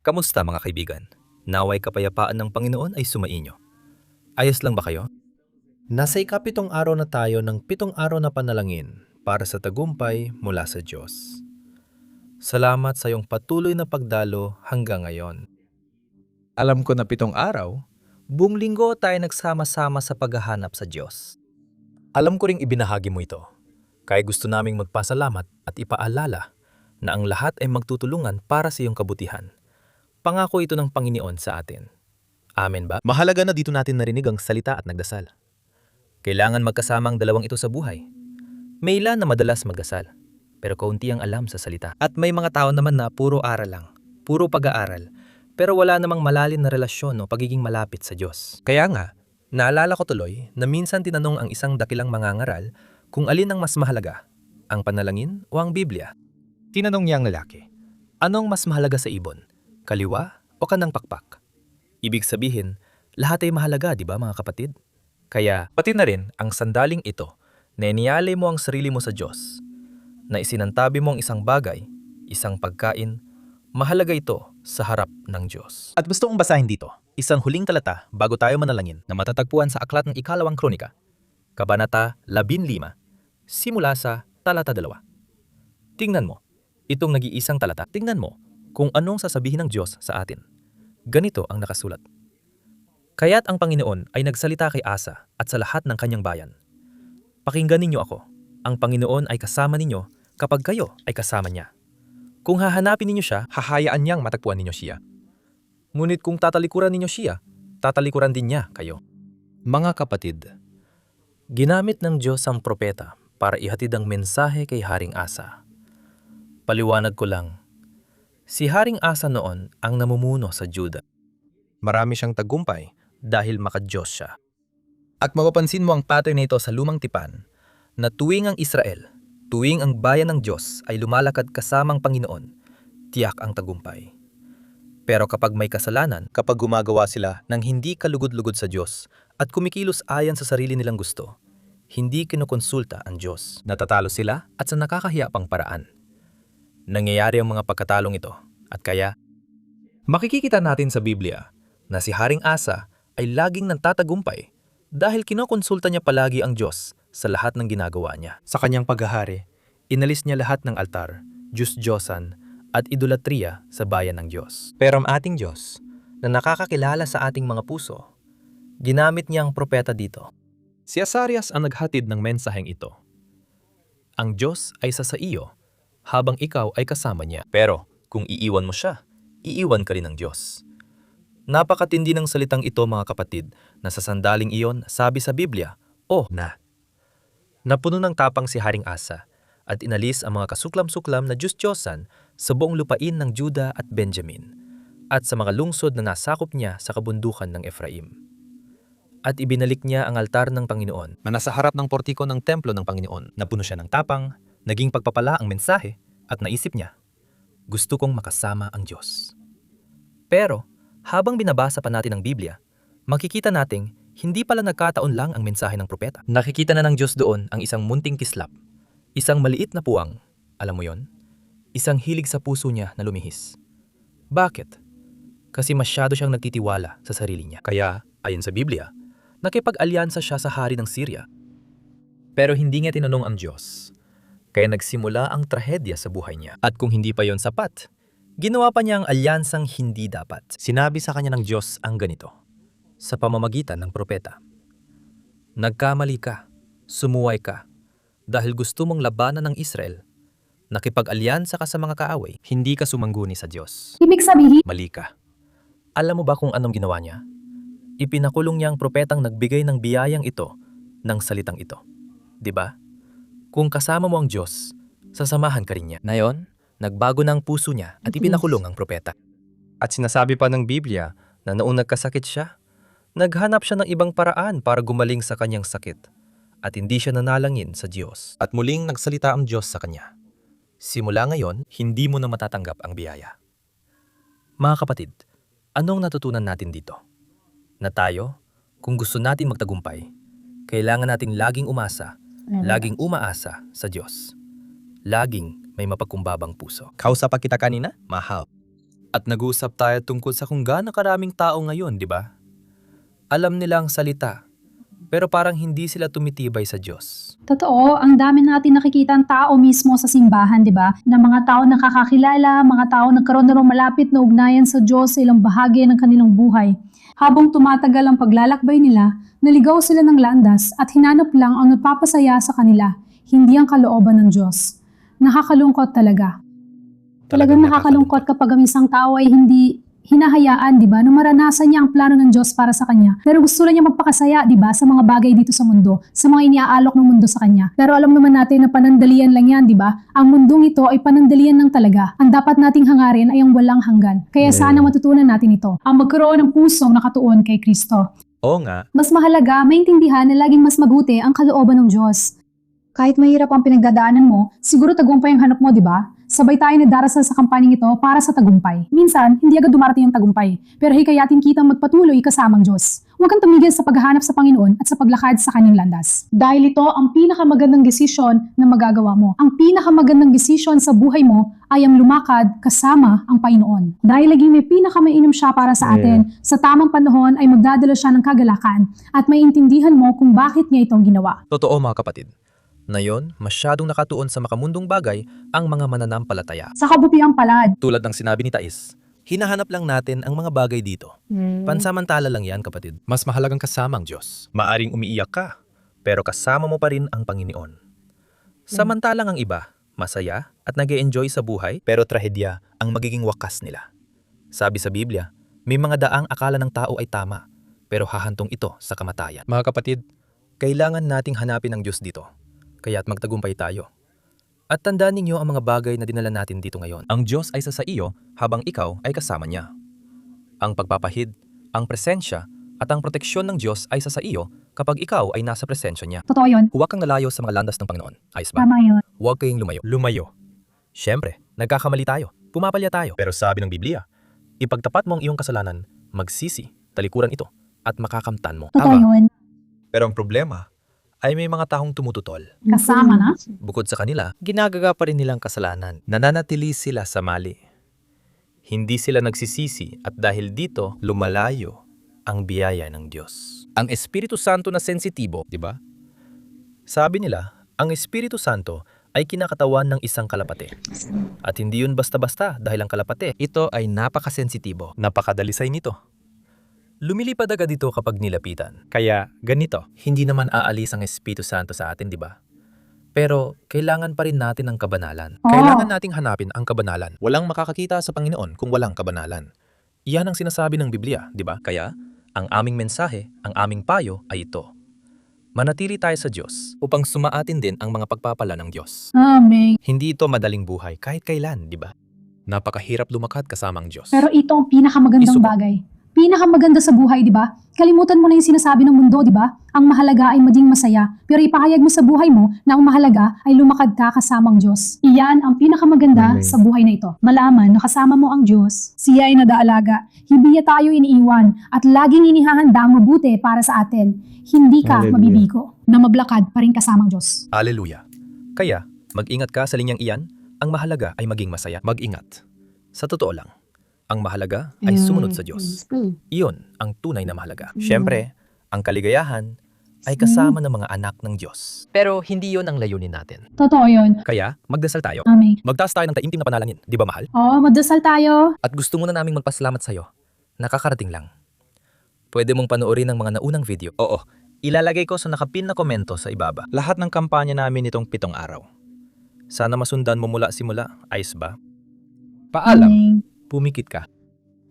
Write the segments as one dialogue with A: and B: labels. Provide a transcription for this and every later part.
A: Kamusta mga kaibigan? Naway kapayapaan ng Panginoon ay sumainyo. Ayos lang ba kayo?
B: Nasa ikapitong araw na tayo ng 7 araw na panalangin para sa tagumpay mula sa Diyos. Salamat sa iyong patuloy na pagdalo hanggang ngayon.
C: Alam ko na 7 araw,
A: Buong linggo tayo nagsama-sama sa paghahanap sa Diyos. Alam ko ring ibinahagi mo ito, kaya gusto naming magpasalamat at ipaalala na ang lahat ay magtutulungan para sa iyong kabutihan. Pangako ito ng Panginoon sa atin. Amen ba?
D: Mahalaga na dito natin narinig ang salita at nagdasal.
A: Kailangan magkasama ang dalawang ito sa buhay. May ilan na madalas magdasal, pero kaunti ang alam sa salita. At may mga tao naman na puro aral lang, puro pag-aaral, pero wala namang malalim na relasyon o pagiging malapit sa Diyos. Kaya nga, naalala ko tuloy na minsan tinanong ang isang dakilang mangangaral kung alin ang mas mahalaga, ang panalangin o ang Biblia.
D: Tinanong niya ang lalaki.
A: Anong mas mahalaga sa ibon? Kaliwa o kanang pakpak? Ibig sabihin, lahat ay mahalaga, di ba mga kapatid? Kaya, pati na rin ang sandaling ito na inialay mo ang sarili mo sa Diyos, na isinantabi mo ang isang bagay, isang pagkain, mahalaga ito sa harap ng Diyos.
D: At gusto kong basahin dito, isang huling talata bago tayo manalangin.
A: Na matatagpuan sa Aklat ng Ikalawang Kronika, Kabanata 15, simula sa talata 2. Tingnan mo, itong nag-iisang talata. Tingnan mo kung anong sasabihin ng Diyos sa atin. Ganito ang nakasulat. Kaya't ang Panginoon ay nagsalita kay Asa at sa lahat ng kanyang bayan. Pakinggan ninyo ako. Ang Panginoon ay kasama ninyo kapag kayo ay kasama niya. Kung hahanapin ninyo siya, hahayaan niyang matagpuan ninyo siya. Ngunit kung tatalikuran ninyo siya, tatalikuran din niya kayo. Mga kapatid, ginamit ng Diyos ang propeta para ihatid ang mensahe kay Haring Asa. Paliwanag ko lang, si Haring Asa noon ang namumuno sa Juda. Marami siyang tagumpay dahil maka-Diyos siya. At mapapansin mo ang pattern na ito sa lumang tipan, na tuwing ang Israel, tuwing ang bayan ng Diyos ay lumalakad kasamang Panginoon, tiyak ang tagumpay. Pero kapag may kasalanan, kapag gumagawa sila ng hindi kalugod-lugod sa Diyos at kumikilos ayon sa sarili nilang gusto, hindi kinukonsulta ang Diyos. Natatalo sila at sa nakakahiya pang paraan. Nangyayari ang mga pagkatalong ito at kaya makikita natin sa Biblia na si Haring Asa ay laging nagtatagumpay dahil kinokonsulta niya palagi ang Diyos sa lahat ng ginagawa niya. Sa kanyang paghahari, inalis niya lahat ng altar, Diyos-Diyosan at idolatriya sa bayan ng Diyos. Pero ang ating Diyos, na nakakakilala sa ating mga puso, ginamit niya ang propeta dito. Si Asarias ang naghatid ng mensaheng ito. Ang Diyos ay sa iyo habang ikaw ay kasama niya. Pero kung iiwan mo siya, iiwan ka rin ng Diyos. Napakatindi ng salitang ito mga kapatid na sa sandaling iyon sabi sa Biblia, na. Napuno ng tapang si Haring Asa at inalis ang mga kasuklam-suklam na Diyos-Diyosan sa buong lupain ng Juda at Benjamin at sa mga lungsod na nasakop niya sa kabundukan ng Efraim. At ibinalik niya ang altar ng Panginoon na nasa harap ng portiko ng templo ng Panginoon. Napuno siya ng tapang, naging pagpapala ang mensahe at naisip niya, gusto kong makasama ang Diyos. Pero habang binabasa pa natin ang Biblia, makikita nating hindi pala nagkataon lang ang mensahe ng propeta. Nakikita na ng Diyos doon ang isang munting kislap, isang maliit na puwang, alam mo yon, isang hilig sa puso niya na lumihis. Bakit? Kasi masyado siyang nagtitiwala sa sarili niya. Kaya, ayon sa Biblia, nakipag-alyansa siya sa hari ng Syria. Pero hindi niya tinanong ang Diyos. Kaya nagsimula ang trahedya sa buhay niya. At kung hindi pa yon sapat, ginawa pa niya ang alyansang hindi dapat. Sinabi sa kanya ng Diyos ang ganito, sa pamamagitan ng propeta. Nagkamali ka, sumuway ka, dahil gusto mong labanan ng Israel. Nakipag-alyansa ka sa mga kaaway, hindi ka sumangguni sa Diyos.
E: Ibig sabihin,
A: Mali ka. Alam mo ba kung anong ginawa niya? Ipinakulong niya ang propetang nagbigay ng biyayang ito, ng salitang ito. 'Di ba? Kung kasama mo ang Diyos, sasamahan ka rin niya. Ngayon, nagbago na ang puso niya at ipinakulong ang propeta. At sinasabi pa ng Biblia na noong nagkasakit siya, naghanap siya ng ibang paraan para gumaling sa kanyang sakit at hindi siya nanalangin sa Diyos. At muling nagsalita ang Diyos sa kanya. Simula ngayon, hindi mo na matatanggap ang biyaya. Mga kapatid, anong natutunan natin dito? Na tayo, kung gusto natin magtagumpay, kailangan nating laging umaasa sa Diyos. Laging may mapagkumbabang puso. Kausap pa kita kanina, mahal.
B: At nag-usap tayo tungkol sa kung gaano karaming tao ngayon, di ba? Alam nila ang salita, pero parang hindi sila tumitibay sa Diyos.
E: Totoo, ang dami natin nakikita ang tao mismo sa simbahan, di ba? Na mga tao nakakakilala, mga tao nagkaroon na rin malapit na ugnayan sa Diyos sa ilang bahagi ng kanilang buhay. Habang tumatagal ang paglalakbay nila, naligaw sila ng landas at hinanap lang ang nagpapasaya sa kanila, hindi ang kalooban ng Diyos. Nakakalungkot talaga. Talagang nakakalungkot kapag ang isang tao ay hindi hinahayaan, di ba, na maranasan niya ang plano ng Diyos para sa kanya. Pero gusto niya magpakasaya, di ba, sa mga bagay dito sa mundo, sa mga iniaalok ng mundo sa kanya. Pero alam naman natin na panandalian lang yan, di ba? Ang mundong ito ay panandalian lang talaga. Ang dapat nating hangarin ay ang walang hanggan. Kaya sana matutunan natin ito, ang magkaroon ng pusong nakatuon kay Kristo.
A: Oo nga,
E: Mas mahalaga, maintindihan na laging mas mabuti ang kalooban ng Diyos. Kahit mahirap ang pinagdadaanan mo, siguro tagumpay ang hanap mo, di ba? Sabay tayo nagdarasal sa kampanyang ito para sa tagumpay. Minsan, hindi agad dumarating ang tagumpay, pero hikayatin kitang magpatuloy kasamang Diyos. Huwag kang tumigil sa paghahanap sa Panginoon at sa paglakad sa kanyang landas. Dahil ito ang pinakamagandang desisyon na magagawa mo. Ang pinakamagandang desisyon sa buhay mo ay ang lumakad kasama ang Panginoon. Dahil laging may pinakamainam siya para sa atin, sa tamang panahon ay magdadala siya ng kagalakan at maiintindihan mo kung bakit niya itong ginawa.
A: totoo mga kapatid. Na yon, masyadong nakatuon sa makamundong bagay ang mga mananampalataya.
E: Sa kabutiang palad.
A: Tulad ng sinabi ni Thais, hinahanap lang natin ang mga bagay dito. Pansamantala lang yan, kapatid.
B: Mas mahalagang kasama ang Diyos.
A: Maaring umiiyak ka, pero kasama mo pa rin ang Panginoon. Samantalang ang iba, masaya at nag-e-enjoy sa buhay, pero trahedya ang magiging wakas nila. Sabi sa Biblia, may mga daang akala ng tao ay tama, pero hahantong ito sa kamatayan.
B: Mga kapatid,
A: Kailangan nating hanapin ang Diyos dito, kaya't magtagumpay tayo. At tandaan ninyo ang mga bagay na dinala natin dito ngayon. Ang Diyos ay sa iyo habang ikaw ay kasama niya. Ang pagpapahid, ang presensya, at ang proteksyon ng Diyos ay sa iyo kapag ikaw ay nasa presensya niya.
E: Totoo yun.
A: Huwag kang lalayo sa mga landas ng Panginoon. Ayos ba?
E: Tama yun.
A: Huwag kayong lumayo. Lumayo. Siyempre, nagkakamali tayo. Pumapalya tayo. Pero sabi ng Biblia, ipagtapat mo ang iyong kasalanan, magsisi, talikuran ito, at makakamtan mo.
E: Totoo yun.
A: Pero ang problema ay may mga taong tumututol.
E: Kasama na.
A: Bukod sa kanila, ginagaga pa rin nilang kasalanan. Nananatili sila sa mali. Hindi sila nagsisisi at dahil dito, lumalayo ang biyaya ng Diyos. Ang Espiritu Santo na sensitibo, di ba? Sabi nila, ang Espiritu Santo ay kinakatawan ng isang kalapate. At hindi yun basta-basta dahil ang kalapate, ito ay napakasensitibo. Napakadalisay nito. Lumilipad agad dito kapag nilapitan. Kaya ganito, hindi naman aalis ang Espiritu Santo sa atin, di ba? Pero kailangan pa rin natin ang kabanalan.
E: Oo.
A: Kailangan nating hanapin ang kabanalan. Walang makakakita sa Panginoon kung walang kabanalan. Iyan ang sinasabi ng Biblia, di ba? Kaya, ang aming mensahe, ang aming payo ay ito. Manatili tayo sa Diyos upang sumaatin din ang mga pagpapala ng Diyos.
E: Amen.
A: Hindi ito madaling buhay kahit kailan, di ba? Napakahirap lumakad kasama ang Diyos.
E: Pero ito ang pinakamagandang
A: Isubo.
E: bagay. Pinakamaganda sa buhay, di ba? Kalimutan mo na yung sinasabi ng mundo, di ba? Ang mahalaga ay maging masaya. Pero ipahayag mo sa buhay mo na ang mahalaga ay lumakad ka kasamang Diyos. Iyan ang pinakamaganda sa buhay na ito. Malaman na kasama mo ang Diyos, siya ay nadaalaga. Hindi niya tayo iniiwan at laging inihahanda ang mabuti para sa atin. Hindi ka mabibigo na mablakad pa rin kasamang Diyos.
A: Hallelujah. Kaya, mag-ingat ka sa linyang iyan. Ang mahalaga ay maging masaya. Mag-ingat. Sa totoo lang, ang mahalaga ay sumunod sa Diyos. Iyon ang tunay na mahalaga. Siyempre, ang kaligayahan ay kasama ng mga anak ng Diyos. Pero hindi yon ang layunin natin.
E: Totoo yun.
A: Kaya, magdasal tayo.
E: Amen.
A: Magtaas tayo ng taimtim na panalangin. Di ba, mahal?
E: Oo, magdasal tayo.
A: At gusto muna naming magpasalamat sa'yo. Nakakarating lang. Pwede mong panoorin ang mga naunang video. Oo, ilalagay ko sa nakapin na komento sa ibaba. Lahat ng kampanya namin nitong 7 araw. Sana masundan mo mula simula. Ayos ba?
B: paalam.
E: Amen.
A: Pumikit ka.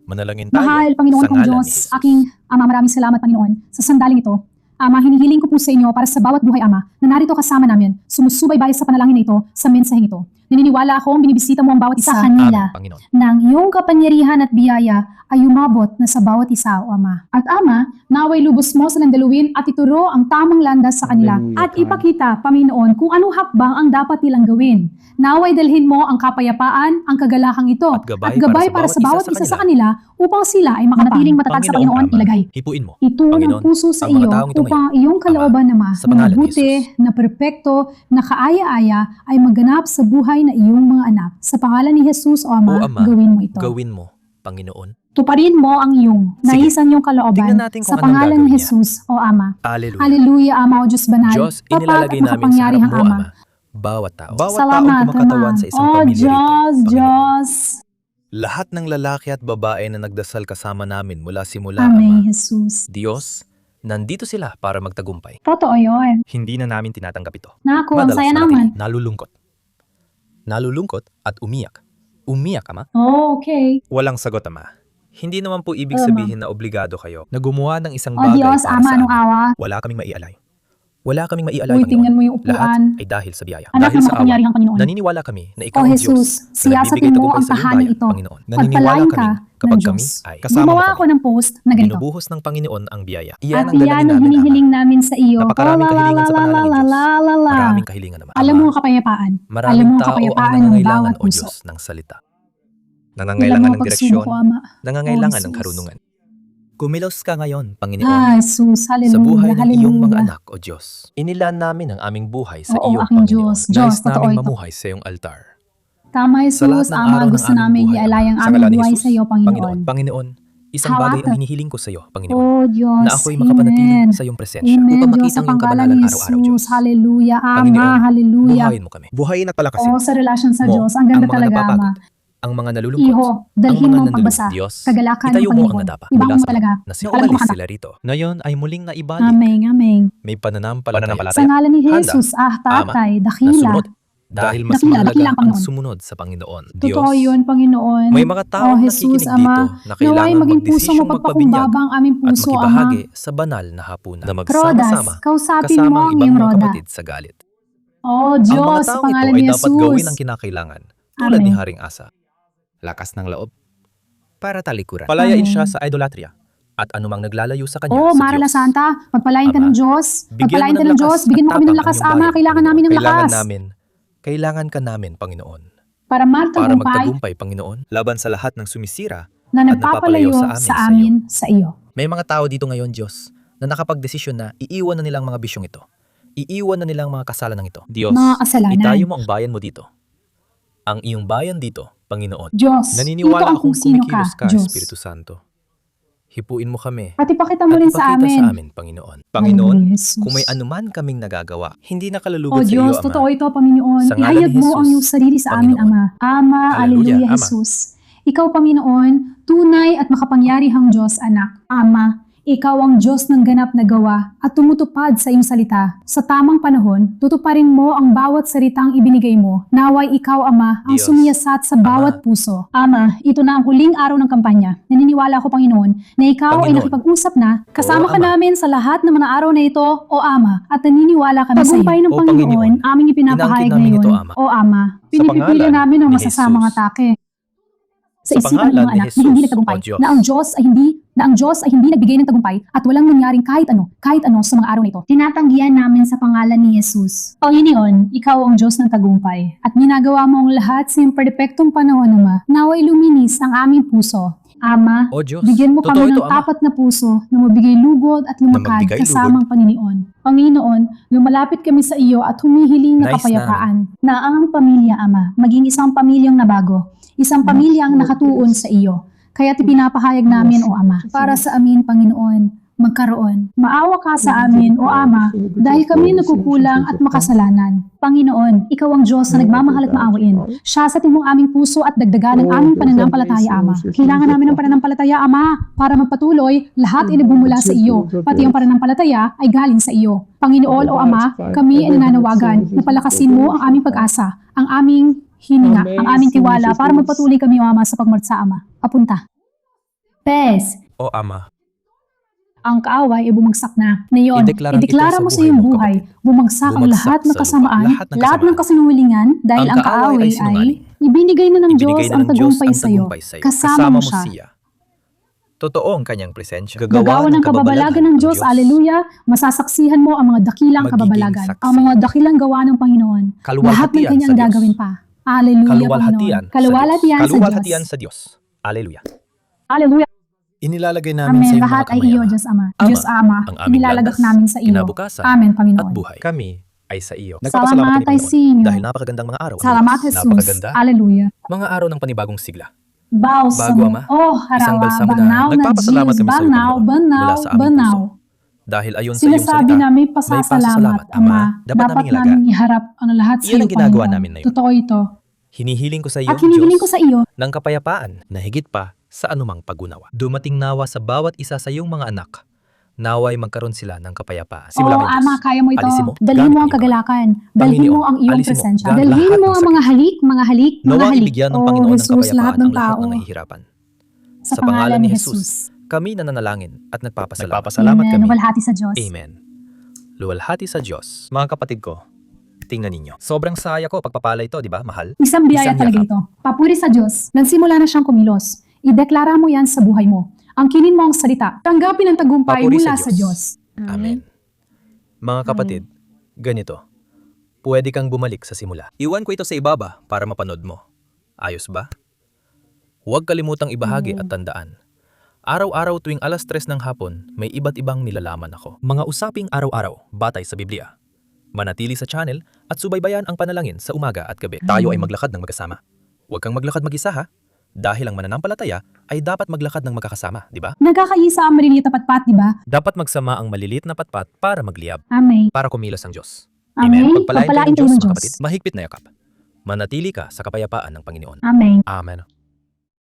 A: Manalangin tayo.
E: Mahal, Panginoon
A: sa
E: kong
A: ngalan ni
E: Diyos,
A: Jesus.
E: aking Ama, maraming salamat, Panginoon, sa sandaling ito. Ama, hinihiling ko po sa inyo para sa bawat buhay, Ama, na narito kasama namin, sumusubaybay sa panalangin na ito, sa mensaheng ito. Naniniwala ako, binibisita mo ang bawat isa sa kanila,
A: Amen, Panginoon.
E: nang iyong kapangyarihan at biyaya ay umabot na sa bawat isa, O Ama. At Ama, naway lubos mo silang daluin at ituro ang tamang landas sa kanila. At ipakita, Panginoon, kung anong hakbang ang dapat nilang gawin. Naway dalhin mo ang kapayapaan, ang kagalakang ito,
A: At gabay
E: para sa bawat isa sa kanila upang sila ay makanatiling matatag sa Panginoon
A: Ama,
E: ilagay.
A: Hipuin mo.
E: Ituon ang
A: Panginoon,
E: puso sa
A: ang mga
E: iyo
A: taong ito
E: upang ang iyong kalooban, Ama,
A: sa
E: na
A: pangalan ni
E: mabuti, na perpekto, na kaaya-aya ay maganap sa buhay na iyong mga anak. Sa pangalan ni Jesus, O Ama,
A: O Ama,
E: gawin mo ito.
A: Gawin mo Panginoon.
E: Tuparin mo ang iyong
A: Sige.
E: naisan yung kalooban
A: Tingnan natin kung
E: sa
A: anong
E: pangalan
A: gagawin
E: ni
A: niya.
E: Jesus, O Ama.
A: Alleluia.
E: Hallelujah, Ama o Diyos banal.
A: Diyos,
E: Tapat
A: inilalagay
E: at
A: namin sa harap
E: makapangyarihang
A: mo, Ama, bawat tao.
C: Bawat
E: Salamat,
C: taong kumakatawan
E: Ama.
C: sa isang
E: O
C: pamilya rito,
E: Diyos,
C: Panginoon.
E: Diyos.
B: Lahat ng lalaki at babae na nagdasal kasama namin mula simula,
E: Amen,
B: Ama.
E: Jesus.
A: Diyos, nandito sila para magtagumpay.
E: Totoo yun.
A: Hindi na namin tinatanggap ito.
E: Naku, ang
A: Madalas
E: saya
A: manatili,
E: naman.
A: nalulungkot. Nalulungkot at umiyak. Umiyak, Ama.
E: Oh, okay.
B: Walang sagot, Ama. Hindi naman po ibig
E: Ama.
B: sabihin na obligado kayo
C: Na gumawa ng isang
E: O
C: bagay
E: Diyos,
C: para
E: Ama,
C: sa
E: anong
C: amin.
E: awa?
B: Wala kaming maialay. Wala kaming maialay,
E: Uy, tingnan mo yung
B: Lahat
E: upuan.
B: ay dahil sa biyaya.
E: Anak
B: dahil
E: ng
B: sa awa.
E: makapangyarihang Panginoon.
B: Naniniwala kami na ikaw
E: O
B: ang Diyos.
E: Jesus,
B: na
E: siyasatin
B: nagbibigay
E: mo
B: tagumpay
E: ang
B: sa iyong
E: tahanan
B: bayan,
E: ito.
B: Panginoon.
C: Naniniwala
E: Pagpalain ka
C: kami
E: ng
B: kapag
E: Diyos.
B: kami ay
C: kasama
E: Gumawa
C: mo
E: ako ng post na ganito.
B: Binubuhos ng Panginoon ang biyaya.
E: At
B: Iyan ang
E: iyan
B: dalangin
E: ang
B: namin,
E: hinihiling
B: Ama.
E: namin sa iyo.
B: Napakaraming
E: Oh,
B: kahilingan sa pangalan ni Diyos.
E: la.
B: Maraming kahilingan, Ama.
E: Alam mo ang kapayapaan. Alam
B: Maraming
E: mo ang
B: tao ang
E: kapayapaan ng
B: nangangailangan,
E: bawat
B: O
E: puso.
B: Diyos, ng salita.
E: Alam mo
B: Nangangailangan
E: ang
B: ng
E: pagsubok
B: direksyon.
E: ko, Ama.
B: Nangangailangan
E: Oh,
B: ng
E: Jesus.
B: karunungan. Kumilos ka ngayon, Panginoon,
E: Ah, Jesus,
B: sa
E: hallelujah,
B: buhay ng iyong mga
E: hallelujah.
B: anak, O Diyos. Inilaan namin ang aming buhay sa
E: Oo,
B: iyo,
E: aking
B: Panginoon.
E: Diyos. Diyos,
B: Nais
E: totoo
B: naming
E: ito.
B: mamuhay sa iyong altar.
E: Tama,
B: Sa lahat
E: Jesus,
B: ng
E: Ama,
B: araw ng
E: gusto
B: aming
E: namin
B: buhay,
E: ialay ang
B: Ama. Sa
E: aming
B: ngalan ni
E: buhay
B: Jesus,
E: sa iyo, Panginoon.
B: Panginoon, isang bagay ang
E: Hawakan.
B: hinihiling ko sa iyo, Panginoon.
E: Oh, Diyos,
B: Na ako'y makapanatili
E: Amen.
B: sa iyong presensya
E: Amen,
B: upang
E: Diyos,
B: makita
E: sa
B: ang iyong
E: panggalan
B: kabanalan
E: ni
B: araw-araw, Diyos.
E: Jesus. Hallelujah, Ama,
B: Panginoon,
E: hallelujah.
B: buhayin mo kami.
C: Buhayin at palakasin.
E: Oo, sa relasyon sa
B: Mo,
E: Diyos. Ang ganda
B: ang mga
E: talaga, Ama.
B: napapagod, ang mga nalulungkot,
E: Iho, dalhin
B: ang mga
E: mo ang
B: nandulog,
E: pagbasa.
B: Diyos,
E: Kagalakan ng
B: itayo mo ang
E: Panginoon.
B: nadapa
E: Ibang
B: mula
E: mo
B: sa
E: talaga.
B: na
E: Alam ko
B: sinuumalis
E: makanta.
B: sila rito. Ngayon ay muling naibalik.
E: Amen, amen.
B: May pananampalataya
E: Sa ngalan ni
B: Handa.
E: Jesus, tatay,
B: na
E: dakila.
B: sumunod. Dahil mas
E: Dakila,
B: mahalaga
E: dakila ang
B: ang
E: Panginoon.
B: sumunod sa Panginoon.
E: Totoo
B: Diyos,
E: yun, Panginoon.
B: may mga taong
E: Jesus,
B: nakikinig
E: Ama,
B: dito na
E: naway
B: kailangan
E: maging puso mo
B: magdesisyong magpabinyag
E: pagpakumbaba ang aming
B: at
E: puso, Ama.
B: makibahagi sa banal na hapunan na
E: Rodas,
B: magsama-sama
E: kausapin
B: kasama
E: mo
B: ang
E: ang
B: ibang
E: iyong
B: mga
E: Roda.
B: kapatid sa galit.
E: Oh,
B: Ang mga
E: Diyos, sa
B: taong ito
E: pangalan
B: ay
E: ni
B: dapat gawin
E: Jesus.
B: ang kinakailangan tulad
E: Amen.
B: ni Haring Asa. Lakas ng loob para talikuran.
E: Palayain siya
A: sa idolatria at anumang naglalayo sa kanya
E: Oh,
A: sa
E: Marala
A: Diyos.
E: Santa, pagpalain ka
A: Ama,
E: ng Diyos.
B: Bigyan
E: Pagpalain
B: mo
E: ka
B: ng
E: ng
B: lakas
E: Diyos.
B: at
E: Bigyan mo kami ng
B: tapang
E: lakas,
B: ang iyong
E: Ama.
B: bayan,
E: Kailangan
B: Panginoon.
E: namin ng lakas.
B: Kailangan ka namin, Panginoon.
E: Para
B: Para
E: magtagumpay
B: magtagumpay, Panginoon, laban sa lahat ng sumisira.
E: na
B: at napapalayo
E: nagpapalayo
B: sa
E: sa
B: amin
E: amin sa iyo.
A: May mga tao dito ngayon, Diyos, na nakapagdesisyon na iiwan na nilang mga bisyong ito. Iiwan na nilang mga kasalanan ito. Diyos,
E: Mga kasalanan.
A: itayo mo ang bayan mo dito. Ang iyong bayan dito, Panginoon.
E: Diyos, ito
B: Naniniwala
E: ang kung
B: akong
E: sino ka,
B: kumikilos ka,
E: Diyos.
B: Espiritu Santo. Hipuin mo kami
E: At ipakita mo
B: at
E: rin sa
B: ipakita
E: amin.
B: sa amin, Panginoon. Panginoon,
E: Hallelujah, Jesus.
B: kung may anuman kaming nagagawa, hindi
E: O
B: nakalulugod sa iyo,
E: Diyos,
B: Ama.
E: totoo ito, Panginoon.
B: Sa ngalan
E: Ihayag
B: ni
E: mo
B: Jesus,
E: ang iyong sarili sa amin,
B: Panginoon.
E: Ama. Ama,
B: Hallelujah,
E: Hallelujah,
B: Ama.
E: Jesus. Ikaw, Panginoon, tunay at makapangyarihang Diyos, anak. Ama, ikaw ang Diyos ng ganap na gawa at tumutupad sa iyong salita. Sa tamang panahon, tutuparin mo ang bawat salitang ibinigay mo. Naway ikaw, Ama, ang
B: Diyos,
E: sumiyasat sa bawat puso. Ama, ito na ang huling araw ng kampanya. Naniniwala ako, Panginoon, na ikaw ay
B: Panginoon.
E: nakipag-usap na. Kasama
B: Oo,
E: ka
B: Ama.
E: namin sa lahat ng mga araw na ito, o Ama, at naniniwala kami sa iyo. Tagumpay ng
B: O
E: Panginoon,
B: Panginoon,
E: aming ipinapahayag
B: inaangkin namin
E: ngayon.
B: ito, Ama.
E: O Ama, pinipipili
B: pangalan
E: namin ang
B: ni
E: masasamang
B: Jesus.
E: atake sa
B: Sa
E: isipan ng
B: pangalan
E: mga
B: ni
E: anak na
B: Jesus,
E: hindi nagtagumpay,
B: O Diyos.
E: na ang Diyos ay hindi nagbigay ng tagumpay at walang nangyaring kahit ano sa mga araw na ito. Tinatanggihan namin sa pangalan ni Jesus. Panginoon, ikaw ang Diyos ng tagumpay at ginagawa mo ang lahat sa iyong perpektong panahon, Ama. Naway luminis ang aming puso. Ama,
B: O Diyos,
E: bigyan mo
B: totoo
E: kami
B: ito,
E: ng
B: Ama.
E: tapat na puso na mabigay lugod at lumakad
B: magbigay
E: kasamang Panginoon. Panginoon, lumalapit kami sa iyo at humihiling na
B: Nais
E: kapayapaan na ang pamilya, Ama, maging isang pamilyang nabago, isang pamilyang nakatuon sa iyo. Kaya't ipinapahayag namin, O Ama, para sa amin, Panginoon, magkaroon. Maawa ka sa amin, O Ama, dahil kami nagkukulang at makasalanan. Panginoon, ikaw ang Diyos na nagmamahal at maawain. Siya sa timong aming puso at dagdagan ng aming pananampalataya, Ama. Kailangan namin ng pananampalataya, Ama, para magpatuloy, lahat ay nagbumula sa iyo. Pati ang pananampalataya ay galing sa iyo. Panginoon, O Ama, kami ay nananawagan na palakasin mo ang aming pag-asa, ang aming hininga, ang aming tiwala para magpatuloy kami, O Ama, sa pagmartsa, Ama. Apunta. Pes,
B: O Ama,
E: ang kaaway ay bumagsak na. Ngayon,
B: Ideklarang
E: ideklara
B: ito
E: mo
B: sa
E: sa iyong
B: buhay
E: buhay, bumagsak ang
B: Bumagsak
E: lahat ng
B: sa lupa,
E: kasamaan,
B: lahat ng
E: lahat ng
B: kasamaan.
E: kasinungalingan, dahil
B: Ang
E: ang
B: kaaway
E: kaaway
B: ay
E: ay
B: sinungaling.
E: ibinigay na ng Diyos
B: ibigay na
E: ang
B: ng Diyos
E: tagumpay
B: ang
E: sa iyo.
B: tagumpay sa iyo.
E: Kasama mo siya.
B: siya.
A: Totoo ang kanyang presensya.
E: Gagawa ng kababalagan ng Diyos, Alleluia, masasaksihan mo ang mga dakilang
B: Magiging
E: kababalagan,
B: saksi.
E: ang mga dakilang gawa ng Panginoon. Lahat ng
A: Kaluwalhatian
E: kanyang
A: sa Diyos.
E: gagawin pa. Alleluia,
A: Kaluwalhatian
E: Panginoon. Kaluwalhatian sa
A: Kaluwalhatian
E: Diyos.
A: sa Diyos. Alleluia.
E: Alleluia.
B: Inilalagay namin sa
E: Amen.
B: iyong
E: Lahat
B: mga
E: ay
B: kamay,
E: iyo,
B: Ama.
E: Diyos Ama.
B: Ama,
E: Diyos Ama,
B: ang aming
E: inilalagak
B: landas,
E: namin sa iyo.
B: kinabukasan,
E: Amen,
B: At
E: Panginoon.
B: buhay. Kami ay sa iyo.
E: Salamat
B: kami,
E: ay
B: Panginoon.
E: sa inyo.
A: Dahil napakagandang mga araw.
E: Salamat, Jesus.
B: Napakaganda.
E: Alleluia.
A: Mga araw ng panibagong sigla.
E: Bago
A: Ama,
E: oh,
A: isang
E: harawa,
A: balsamo na
E: banaw na
A: nagpapasalamat
E: Diyos,
A: kami sa iyo,
E: banaw,
A: Panginoon,
E: banaw,
A: mula sa aming
E: banaw.
A: puso. Dahil ayon sa iyong
E: Sinasabi
A: salita,
E: na may
A: may
E: pasasalamat, Ama.
A: dapat naming ilaga.
E: naming iharap ang lahat sa
A: Iyan
E: iyo,
A: ang ginagawa
E: Panginoon.
A: namin ngayon.
E: Totoo ito.
A: Hinihiling ko sa iyo,
E: At hinihiling ko
A: Diyos,
E: sa iyo
A: ng kapayapaan na higit pa sa anumang pag-unawa. Dumating nawa sa bawat isa sa iyong mga anak, naway magkaroon sila ng kapayapaan. Simulan mo,
E: Oo, Ama, kaya mo ito.
A: Alisin mo,
E: Dalhin mo
A: gamit
E: ang
A: ang
E: kagalakan. Dalhin
A: Panginoon,
E: mo ang iyong
A: alisin mo,
E: presensya.
A: gamit
E: Dalhin
A: lahat
E: mo
A: ng
E: ang
A: sakit.
E: mga halik, mga
A: Nawang
E: halik.
A: ibigyan ng
E: Oh,
A: Panginoon ng
E: Jesus,
A: kapayapaan
E: lahat ng
A: ang lahat
E: tao.
A: ng nahihirapan.
E: Sa pangalan ni Jesus.
A: kami nananalangin at nagpapasalamat.
D: Nagpapasalamat
E: Amen.
D: kami.
E: Walhati sa Diyos.
A: Amen. Luwalhati sa Diyos. Mga kapatid ko, tingnan ninyo. Sobrang saya ko pagpapala ito, di ba? Mahal.
E: Isang biyaya
A: Isang
E: talaga
A: yakap.
E: ito. Papuri sa Diyos. Nagsimula na siyang kumilos. Ideklara mo yan sa buhay mo. Angkinin mo ang salita. Tanggapin ang tagumpay
A: Papuri
E: mula
A: sa
E: sa Diyos.
A: Amen. Mga kapatid, ganito. Pwede kang bumalik sa simula. Iwan ko ito sa ibaba para mapanood mo. Ayos ba? Huwag kalimutang ibahagi at tandaan. Araw-araw tuwing 3:00 ng hapon, may iba't ibang nilalaman ako. Mga usaping araw-araw, batay sa Biblia. Manatili sa channel at subaybayan ang panalangin sa umaga at gabi. Tayo ay maglakad ng magkasama. Huwag kang maglakad mag-isa ha. Dahil ang mananampalataya ay dapat maglakad ng magkakasama, di ba?
E: Nagkakaisa ang maliliit na patpat, di ba?
A: Dapat magsama ang maliliit na patpat para magliyab,
E: Amen.
A: para kumilos ang Diyos.
E: Amen.
A: Pagpalain tayo ng
E: Pagpalain tayo
A: Diyos,
E: ng
A: mga
E: Diyos.
A: kapatid. Mahigpit na yakap. Manatili ka sa kapayapaan ng Panginoon.
E: Amen.
A: Amen.